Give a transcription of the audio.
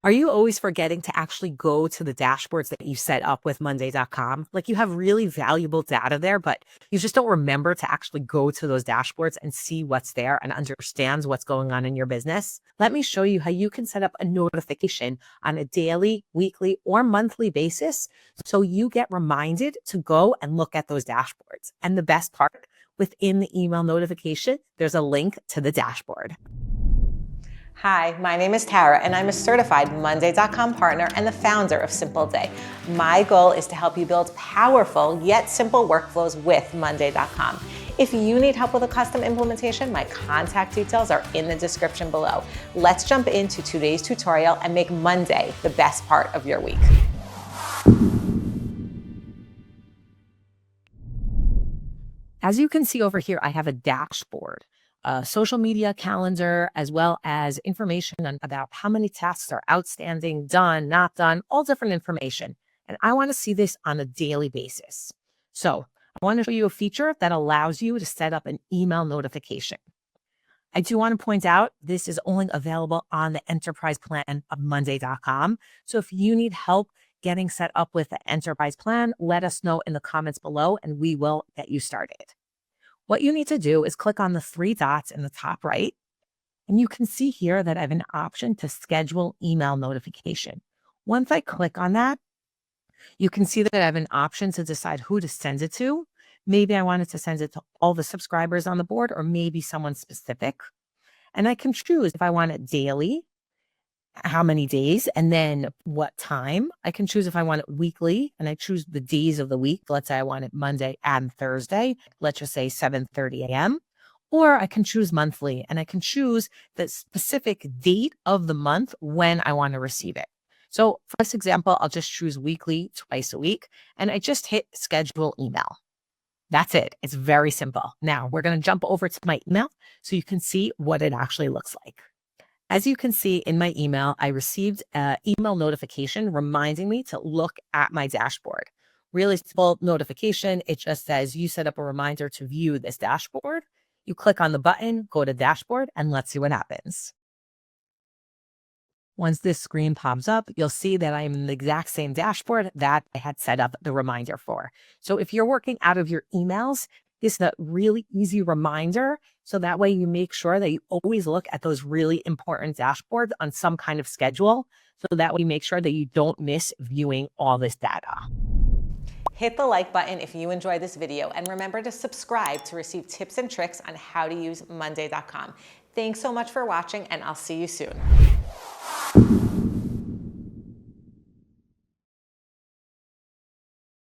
Are you always forgetting to actually go to the dashboards that you set up with Monday.com? Like you have really valuable data there, but you just don't remember to actually go to those dashboards and see what's there and understands what's going on in your business? Let me show you how you can set up a notification on a daily, weekly, or monthly basis so you get reminded to go and look at those dashboards. And the best part, within the email notification, there's a link to the dashboard. Hi, my name is Tara, and I'm a certified Monday.com partner and the founder of Simpleday. My goal is to help you build powerful yet simple workflows with Monday.com. If you need help with a custom implementation, my contact details are in the description below. Let's jump into today's tutorial and make Monday the best part of your week. As you can see over here, I have a dashboard, a social media calendar, as well as information about how many tasks are outstanding, done, not done, all different information. And I want to see this on a daily basis. So I want to show you a feature that allows you to set up an email notification. I do want to point out this is only available on the enterprise plan of Monday.com. So if you need help getting set up with the enterprise plan, let us know in the comments below and we will get you started. What you need to do is click on the three dots in the top right, and you can see here that I have an option to schedule email notification. Once I click on that, you can see that I have an option to decide who to send it to. Maybe I wanted to send it to all the subscribers on the board or maybe someone specific. And I can choose if I want it daily, how many days, and then what time. I can choose if I want it weekly, and I choose the days of the week. Let's say I want it Monday and Thursday. Let's just say 7:30 a.m. Or I can choose monthly, and I can choose the specific date of the month when I want to receive it. So for this example, I'll just choose weekly, twice a week, and I just hit schedule email. That's it. It's very simple. Now we're going to jump over to my email so you can see what it actually looks like. As you can see in my email, I received an email notification reminding me to look at my dashboard. Really simple notification. It just says you set up a reminder to view this dashboard. You click on the button, go to dashboard, and let's see what happens. Once this screen pops up, you'll see that I'm in the exact same dashboard that I had set up the reminder for. So if you're working out of your emails, this is a really easy reminder. So that way you make sure that you always look at those really important dashboards on some kind of schedule. So that way you make sure that you don't miss viewing all this data. Hit the like button if you enjoyed this video, and remember to subscribe to receive tips and tricks on how to use Monday.com. Thanks so much for watching, and I'll see you soon.